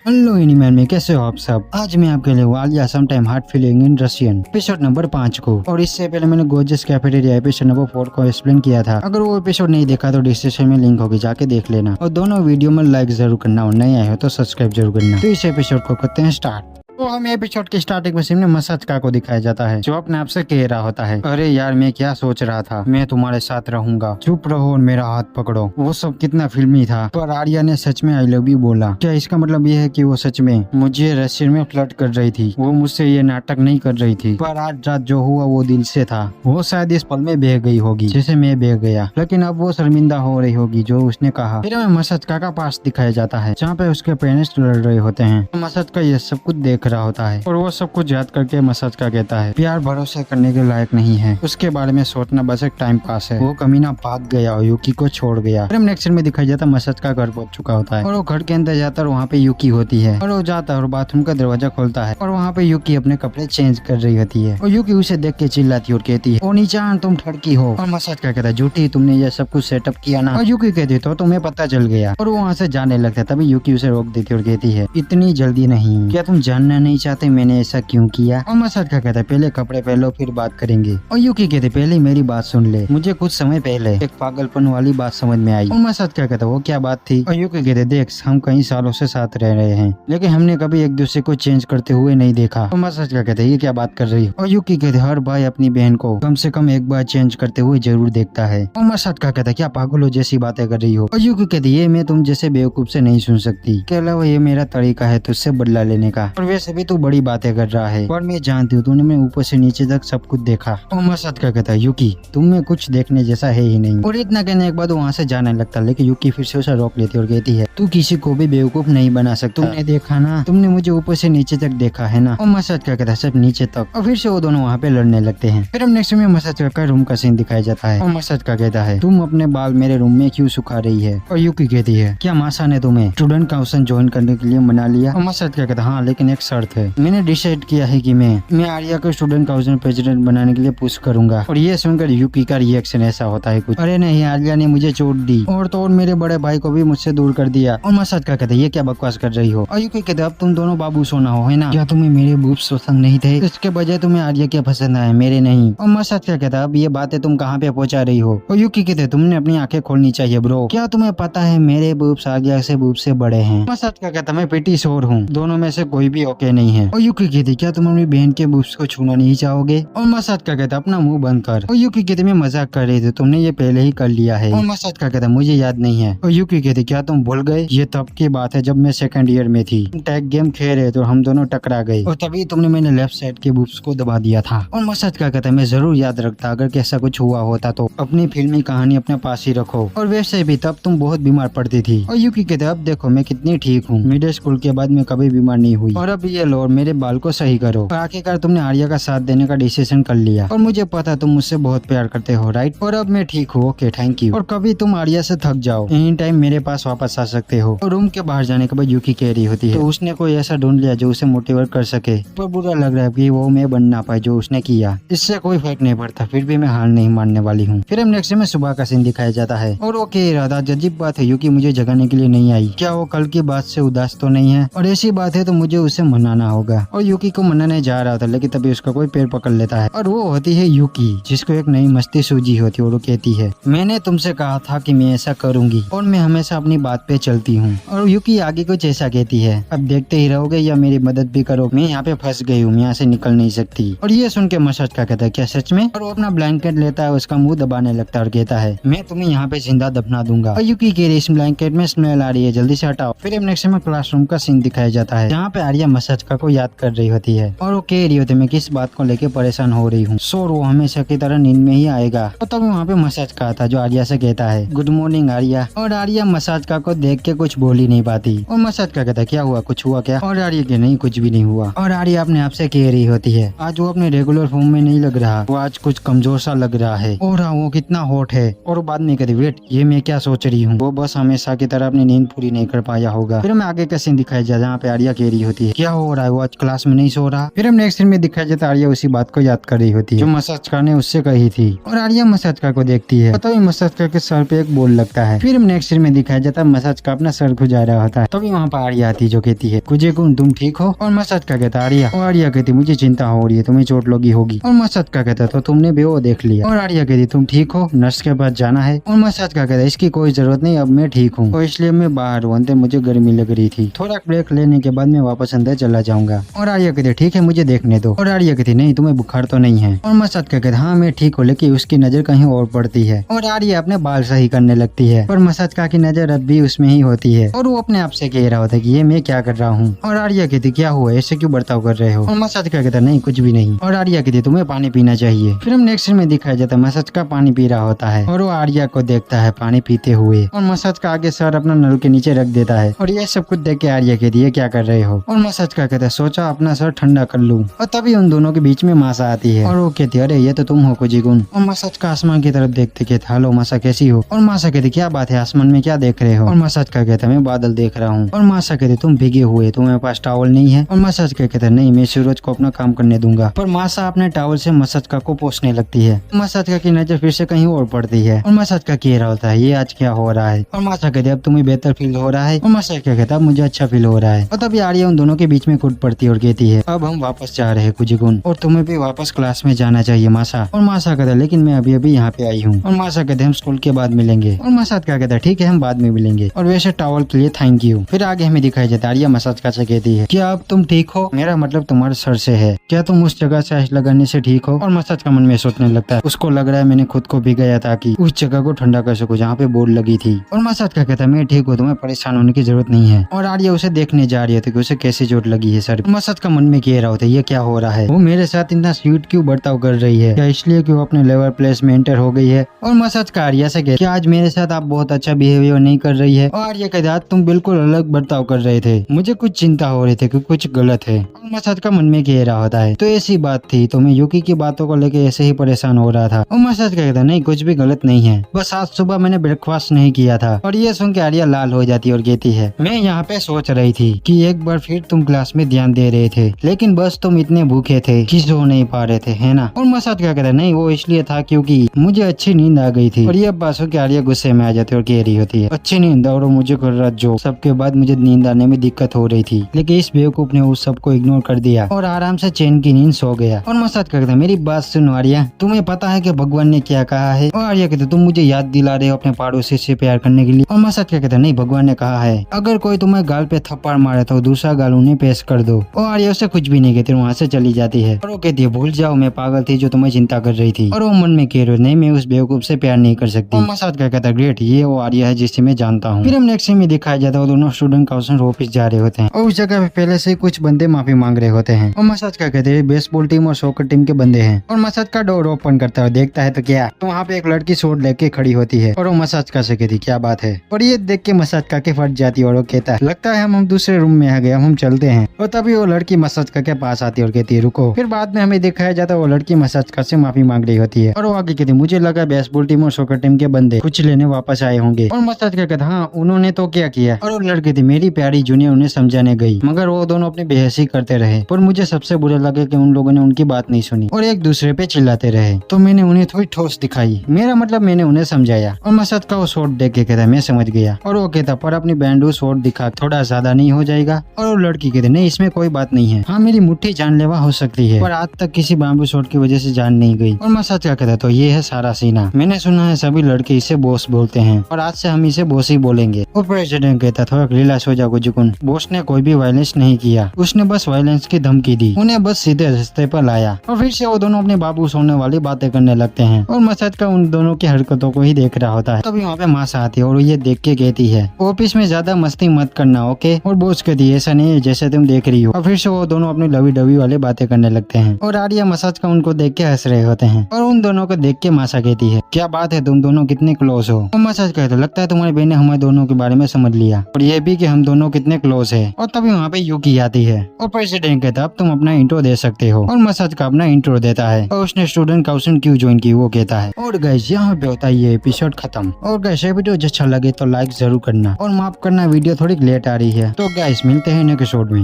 Hello एनीमैन में कैसे हो आप सब। आज मैं आपके लिए वालिया some time heart feeling in Russian episode number 5 को, और इससे पहले मैंने गोर्जियस कैफेटेरिया एपिसोड नंबर 4 को एक्सप्लेन किया था। अगर वो एपिसोड नहीं देखा तो डिस्क्रिप्शन में लिंक होगी, जाके देख लेना। और दोनों वीडियो में लाइक जरूर करना और नए आए हो तो सब्सक्राइब जरूर करना। तो इस एपिसोड को करते हैं स्टार्ट। तो हमें एपिसोड की स्टार्टिंग में सिमने मसाचका को दिखाया जाता है, जो अपने आप से कह रहा होता है, अरे यार मैं क्या सोच रहा था, मैं तुम्हारे साथ रहूंगा, चुप रहो और मेरा हाथ पकड़ो। वो सब कितना फिल्मी था, पर आर्या ने सच में आई लव यू बोला। क्या इसका मतलब ये है कि वो सच में मुझे रशियन में फ्लर्ट कर रही थी, वो मुझसे ये नाटक नहीं कर रही थी। पर आज रात जो हुआ वो दिल से था। वो शायद इस पल में बह गई होगी जैसे मैं बह गया, लेकिन अब वो शर्मिंदा हो रही होगी जो उसने कहा। फिर हमें मसाचका का पास दिखाया जाता है, जहाँ पे उसके पेरेंट्स लड़ रहे होते हैं। मसाचका ये सब कुछ देख रहा होता है और वो सब कुछ याद करके मसाचका कहता है, प्यार भरोसे करने के लायक नहीं है, उसके बारे में सोचना बस एक टाइम पास है। वो कमीना भाग गया और यूकी को छोड़ गया। फिर नेक्स्ट में दिखाई जाता मसाचका घर पहुंच चुका होता है और वो घर के अंदर जाता है, वहाँ पे यूकी होती है और वो जाता है और बाथरूम का दरवाजा खोलता है और वहाँ पे यूकी अपने कपड़े चेंज कर रही होती है और यूकी उसे देख के चिल्लाती और कहती है, ओ नीचान तुम ठड़की हो। और मसाचका कहता है, झूठी, तुमने ये सब कुछ सेटअप किया ना। और यूकी कहती तो तुम्हें पता चल गया, और वो वहाँ से जाने लगता है। तभी यूकी उसे रोक देती और कहती है, इतनी जल्दी नहीं, क्या तुम जानना नहीं चाहते मैंने ऐसा क्यों किया। और मसाचका कहता है, पहले कपड़े पहनो फिर बात करेंगे। और यूकी कहते, पहले मेरी बात सुन ले, मुझे कुछ समय पहले एक पागलपन वाली बात समझ में आई। और मसाचका कहता है, वो क्या बात थी। और यूकी कहते, देख हम कई सालों से साथ रह रहे हैं, लेकिन हमने कभी एक दूसरे को चेंज करते हुए नहीं देखा। और मसाचका कहते, ये क्या बात कर रही हो। और यूकी कहते, हर भाई अपनी बहन को कम से कम एक बार चेंज करते हुए जरूर देखता है। और मसाचका कहता, क्या पागलों जैसी बातें कर रही हो। और यूकी कहती, ये मैं तुम जैसे बेवकूफ से नहीं सुन सकती, के अलावा ये मेरा तरीका है तुझसे बदला लेने का, और वैसे भी तू बड़ी बातें कर रहा है, पर मैं जानती हूँ तूने मैं ऊपर से नीचे तक सब कुछ देखा। और मसाचका कहता है, यूकी तुम में कुछ देखने जैसा है ही नहीं। और इतना कहने के बाद वहाँ से जाने लगता, लेकिन यूकी फिर से उसे रोक लेती और कहती है, तू किसी को भी बेवकूफ नहीं बना सकता, तुमने देखा ना, तुमने मुझे ऊपर से नीचे तक देखा है ना। और मसाचका कहता है, सब नीचे तक। और फिर से वो दोनों वहाँ पे लड़ने लगते हैं। फिर हम नेक्स्ट में मसाचका का रूम का सीन दिखाया जाता है और मसाचका कहता है, तुम अपने बाल मेरे रूम में क्यों सुखा रही है। और यूकी कहती है, क्या मासा ने तुम्हें स्टूडेंट काउंसिल ज्वाइन करने के लिए मना लिया। और मसाचका कहता है, हाँ लेकिन एक शर्त है, मैंने डिसाइड किया है कि मैं आर्या को स्टूडेंट काउंसिल प्रेसिडेंट बनाने के लिए पुश करूंगा। और ये सुनकर यूकी का रिएक्शन ऐसा होता है कुछ, अरे नहीं आर्या ने मुझे चोट दी और तो और मेरे बड़े भाई को भी मुझसे दूर कर दिया। और मसाचका कहते, ये क्या बकवास कर रही हो। और यूकी कहते, अब तुम दोनों बाबू सोना हो है ना, क्या तुम्हें मेरे बूब्स पसंद नहीं थे, इसके बजाय तुम्हें आर्या क्या पसंद आए, मेरे नहीं। और मसाचका कहता, अब ये बातें तुम कहाँ पे पहुँचा रही हो। और यूकी कहते, तुमने अपनी आंखें खोलनी चाहिए ब्रो, क्या तुम्हें पता है मेरे बूब्स आर्या से बूब्स से बड़े हैं। मसाचका कहता, मैं पेटी शोर हूँ, दोनों में से कोई भी ओके नहीं है। और यूकी कहती, क्या तुम अपनी बहन के बूब्स को छूना नहीं चाहोगे। और मसाचका कहता, अपना मुंह बंद कर। और यूकी कहती, मैं मजाक कर रही थी, तुमने ये पहले ही कर लिया है। और मसाचका कहता, मुझे याद नहीं है। और यूकी कहती, क्या तुम भूल गए, ये तब की बात है जब मैं सेकंड ईयर में थी, टैग गेम खेल रहे तो हम दोनों टकरा गए और तभी तुमने मैंने लेफ्ट साइड के बूब्स को दबा दिया था। और मसाचका कहता, मैं जरूर याद रखता, अगर कैसा कुछ हुआ होता तो अपनी फिल्मी कहानी अपने पास ही रखो, और वैसे भी तब तुम बहुत बीमार पड़ती थी। और यूकी कहते, अब देखो मैं कितनी ठीक हूँ, मिडिल स्कूल के बाद मैं कभी बीमार नहीं हुई, और अब ये लो मेरे बाल को सही करो। और आखिरकार तुमने आर्या का साथ देने का डिसीजन कर लिया, और मुझे पता तुम मुझसे बहुत प्यार करते हो राइट, और अब मैं ठीक हूँ, ओके थैंक यू। और कभी तुम आर्या से थक जाओ एनी टाइम मेरे पास वापस आ सकते हो। और रूम के बाहर जाने के बाद यूकी कह रही होती है, तो उसने कोई ऐसा ढूंढ लिया जो उसे मोटिवेट कर सके, पर बुरा लग रहा है कि वो मैं बन ना पाए जो उसने किया, इससे कोई फर्क नहीं पड़ता, फिर भी मैं हार नहीं मानने वाली हूँ। फिर हम नेक्स्ट में सुबह का सीन दिखाया जाता है और वो कह रहा था, अजीब बात है यूकी मुझे जगाने के लिए नहीं आई, क्या वो कल की बात से उदास तो नहीं है, और ऐसी बात है तो मुझे उसे मनाना होगा। और यूकी को मनाने जा रहा था, लेकिन तभी उसका कोई पैर पकड़ लेता है और वो होती है यूकी, जिसको एक नई मस्ती सूझी होती है। और वो कहती है, मैंने तुमसे कहा था कि मैं ऐसा करूंगी और मैं हमेशा अपनी बात पे चलती हूँ। और यूकी आगे कुछ ऐसा कहती है, अब देखते ही रहोगे या मेरी मदद भी करो, मैं यहाँ पे फंस गई हूँ, मैं यहाँ से निकल नहीं सकती। और ये सुन के मसाचका कहता है, क्या सच में। और वो अपना ब्लैंकेट लेता है, उसका मुंह दबाने लगता है और कहता है, मैं तुम्हें यहाँ पे जिंदा दफना दूंगा। और यूकी कह रही, इस ब्लैंकेट में स्मेल आ रही है, जल्दी से हटाओ। फिर नेक्स्ट में क्लासरूम का सीन दिखाया जाता है, जहाँ पे आर्या मसाचका को याद कर रही होती है और वो कह रही होती है, मैं किस बात को लेकर परेशान हो रही हूँ, सो वो हमेशा की तरह नींद में ही आएगा। और तब वहाँ पे मसाचका आता जो आर्या से कहता है, गुड मॉर्निंग आर्या। और आर्या मसाचका को देख के कुछ बोल ही नहीं पाती। और मसाचका कहता है, क्या हुआ, कुछ हुआ क्या। और आर्या के नहीं कुछ भी नहीं हुआ। और आर्या अपने आप से कह रही होती है, आज वो अपने रेगुलर फॉर्म में नहीं लग रहा, वो आज कुछ कमजोर सा लग रहा है, और हाँ वो कितना हॉट है। और बाद में कहती, वेट ये मैं क्या सोच रही हूँ, वो बस हमेशा की तरह अपनी नींद पूरी नहीं कर पाया होगा। फिर मैं आगे का सीन दिखाया जाए, जहाँ पे आर्या कह रही होती है, क्या हो रहा है, वो आज क्लास में नहीं सो रहा। फिर हम नेक्स्ट सीन में दिखाया जाता है आर्या उसी बात को याद कर रही होती है जो मसाजकार ने उससे कही थी, और आर्या मसाजकार को देखती है, तभी मसाजकार के सर पे एक बोल लगता है। फिर हम नेक्स्ट सीन में दिखाया जाता है मसाजकार अपना सर खुजा रहा होता है, तभी वहाँ पर आर्या आती जो कहती है कुजेकुन तुम ठीक हो, और मसाजकार कहता आर्या, और आर्या कहती मुझे चिंता हो रही है, तुम्हें चोट लगी होगी, और मसाजकार कहता तो तुमने भी वो देख लिया, और आर्या कहती तुम ठीक हो, नर्स के पास जाना है, और मसाजकार कहता इसकी कोई जरूरत नहीं, अब मैं ठीक हूँ, और इसलिए मैं बाहर हूँ, अंदर मुझे गर्मी लग रही थी, थोड़ा ब्रेक लेने के बाद मैं वापस अंदर चला जाऊंगा। और आर्या कहती ठीक है मुझे देखने दो, और आर्या कहती नहीं तुम्हें बुखार तो नहीं है, और मसाजकार कहता हाँ मैं ठीक हूँ, लेकिन उसकी नजर कहीं और पड़ती है, और आर्या अपने बाल सही करने लगती है, और मसाजकार की नजर अब भी उसमें ही होती है, और वो अपने आप से कह रहा होता है कि ये मैं क्या कर रहा हूँ, और आर्या कहती क्या हुआ ऐसे क्यों बर्ताव कर रहे हो, और मसाजकार कहता नहीं कुछ भी नहीं, और आर्या कहती तुम्हें पानी पीना चाहिए। फिर हम नेक्स्ट सीन में दिखाया जाता है मसाजकार पानी पी रहा होता है, और वो आर्या को देखता है पानी पीते हुए, और मसाजकार आगे सर अपना नल के नीचे रख देता है, और ये सब कुछ देख के आर्या कहती है क्या कर रहे हो, और मसाजकार कहता है सोचा अपना सर ठंडा कर लूं, और तभी उन दोनों के बीच में मासा आती है, और वो कहती है अरे ये तो तुम हो कुजीगुन, और मसाजकार आसमान की तरफ देखते कहते हेलो मासा कैसी हो, और मासा कहती क्या बात है आसमान में क्या देख रहे हो, और मसाजकार कहता मैं बादल देख रहा हूँ, और मासा कहती तुम भीगे हुए तुम्हारे पास टॉवल नहीं है, और मसाजकार कहता नहीं मैं सूरज को अपना काम करने दूंगा, पर मासा अपने टॉवल से मसाजकार को पोंछने लगती है, मसाजकार की नजर फिर से कहीं और पड़ती है, और मसाजकार कह रहा होता है ये आज क्या हो रहा है, और मासा कहते अब तुम्हें बेहतर फील हो रहा है, और मसाजकार कहता अब मुझे अच्छा फील हो रहा है, और तभी आर्या उन दोनों के बीच में कूद पड़ती है और कहती है अब हम वापस जा रहे हैं कुजीगुन, और तुम्हें भी वापस क्लास में जाना चाहिए मासा, और मासा कहता लेकिन मैं अभी अभी यहाँ पे आई हूँ, और मासा कहते हम स्कूल के बाद मिलेंगे, और मसाजकार कहता ठीक है हम बाद में मिलेंगे, और वैसे टॉवल के लिए थैंक यू। फिर आगे हमें दिखाई जाता आर्या मसाजकार से कहती है क्या अब तुम ठीक हो, मेरा मतलब तुम्हारे सर से है, क्या तुम उस जगह से आइस लगाने से ठीक हो, और मसाजकार मन में सोचने लगता है उसको लग रहा है मैंने खुद को भिगाया ताकि उस जगह को ठंडा कर सकूं जहाँ पे बोर्ड लगी थी, और मसाजकार कहता है मैं ठीक हूँ तुम्हें परेशान होने की जरूरत नहीं है, और आर्या उसे देखने जा रही है कि उसे कैसे चोट लगी है सर। मसाजकार मन में कह रहा होता है ये क्या हो रहा है, वो मेरे साथ इतना स्वीट क्यों बर्ताव कर रही है, क्या इसलिए कि वो अपने लेवल प्लेस में एंटर हो गई है, और मसाजकार आर्या से कहता आज मेरे साथ आप बहुत अच्छा बिहेवियर नहीं कर रही है, और आर्या कहता तुम बिल्कुल अलग बर्ताव कर रहे थे, मुझे कुछ चिंता हो रही थी कि कुछ गलत है, और मसाजकार मन में कह रहा होता है तो ऐसी बात थी तो मैं युकी की बातों को लेकर ऐसे ही परेशान हो रहा था, और मसाजकार कहता नहीं कुछ भी गलत नहीं है, बस आज सुबह मैंने ब्रेकफास्ट नहीं किया था, और ये सुन के आर्या लाल हो जाती और कहती है मैं यहाँ पे सोच रही थी कि एक बार फिर तुम क्लास में ध्यान दे रहे थे लेकिन बस तुम इतने भूखे थे कि सो नहीं पा रहे थे है ना, और मसाजकार कहता नहीं वो इसलिए था क्योंकि मुझे अच्छी नींद आ गई थी, और ये बात सुन के आर्या गुस्से में आ जाती और कह रही होती है अच्छी नींद और मुझे कर रहा जो सबके बाद मुझे नींद आने में दिक्कत हो रही थी, लेकिन इस बेवकूफ ने उस सबको इग्नोर कर दिया और आराम से चैन की नींद सो गया, और मसाजकार कहता मेरी बात सुनो आर्या तुम्हें पता है कि भगवान ने क्या कहा है, और आर्या कहते तुम मुझे याद दिला रहे हो अपने पड़ोसी से प्यार करने के लिए, और मसाजकार कहता नहीं भगवान ने कहा है अगर कोई तुम्हें गाल पे थप्पड़ मारे तो दूसरा गाल उन्हें पेश कर दो, और आर्या उससे कुछ भी नहीं कहती वहाँ से चली जाती है, और वो कहती है भूल जाओ मैं पागल थी जो तुम्हें चिंता कर रही थी, और वो मन में कह रही नहीं मैं उस बेवकूफ से प्यार नहीं कर सकती, और मसाजकार कहता ग्रेट ये वो आर्या है जिसे मैं जानता हूँ। फिर हम नेक्स्ट सीन में दिखाया जाता है वो दोनों स्टूडेंट काउंसिल ऑफिस जा रहे होते हैं, और उस जगह पे पहले से कुछ बंदे माफी मांग रहे होते हैं, और मसाजकार कहते हैं बेसबॉल टीम और सॉकर टीम के बंदे हैं, और मसाजकार डोर ओपन करता है देखता है तो क्या तो वहाँ पे एक लड़की शॉट लेके खड़ी होती है, और वो मसाजकार से कहती क्या बात है, और ये देख के मसाजकार के फट जाती है और वो कहता है लगता है हम दूसरे रूम में आ गए हम चलते हैं, और तभी वो लड़की मसाजकार के पास आती है और कहती है रुको। फिर बाद में हमें दिखाया जाता है वो लड़की मसाजकार से माफी मांग रही होती है, और वो आगे कहती है मुझे लगा बेसबॉल टीम और सॉकर टीम के बंदे कुछ लेने वापस आए होंगे, और मसाजकार कहता हाँ उन्होंने तो क्या किया, और वो लड़की थी मेरी प्यारी जूनियर उन्हें समझाने गई मगर वो दोनों अपनी बेहसी करते रहे, पर मुझे सबसे बुरा लगा कि उन लोगों ने उनकी बात नहीं सुनी और एक दूसरे पे चिल्लाते रहे, तो मैंने उन्हें थोड़ी ठोस दिखाई, मेरा मतलब मैंने उन्हें समझाया, और मसाजकार वो शॉट देख के कहता मैं समझ गया, और वो कहता पर अपनी बैंडू शॉट दिखा थोड़ा ज्यादा नहीं हो जाएगा, और वो लड़की कहती नहीं इसमें कोई बात नहीं है, हाँ मेरी मुट्ठी जानलेवा हो सकती है पर आज तक किसी बाम्बू शॉट की वजह से जान नहीं गई, और मसाजकार कहता तो ये है सारा सीना, मैंने सुना है सभी लड़के इसे बॉस बोलते हैं और आज से हम इसे बॉस ही बोलेंगे, और प्रेसिडेंट कहता थोड़ा रिलैक्स हो जाओ गुजुकुन, बॉस ने कोई भी वायलेंस नहीं किया, उसने बस वायलेंस की धमकी दी, उन्हें बस सीधे रास्ते पर लाया, और फिर से वो दोनों अपने बाबू सोने वाली बातें करने लगते हैं, और मसाजकार उन दोनों की हरकतों को ही देख रहा होता है, तभी वहाँ पे मासा आती है और ये देख के कहती है ऑफिस में ज्यादा मस्ती मत करना ओके, और बॉस कहती है ऐसा नहीं है जैसे तुम देख रही हो, और फिर से वो दोनों अपनी लवी डवी वाले बातें करने लगते हैं, और आर्या मसाजकार उनको देख के हंस रहे होते हैं, और उन दोनों को देख के मासा कहती है क्या बात है तुम दोनों कितने क्लोज हो, और मसाजकार कहता लगता है तुम्हारी बहन ने हमारे दोनों के बारे में समझ लिया और ये भी कि हम दोनों कितने क्लोज है, और तभी वहाँ पे युकी आती है, और प्रेसिडेंट कहता अब तुम अपना इंट्रो दे सकते हो, और मसाजकार अपना इंट्रो देता है, और उसने स्टूडेंट काउंसिल क्यों ज्वाइन की वो कहता है, और गाइस यहाँ पे होता है ये एपिसोड खत्म, और गाइस ये वीडियो अच्छा लगे तो लाइक जरूर करना, और माफ करना वीडियो थोड़ी लेट आ रही है, तो गाइस मिलते हैं नेक्स्ट एपिसोड में।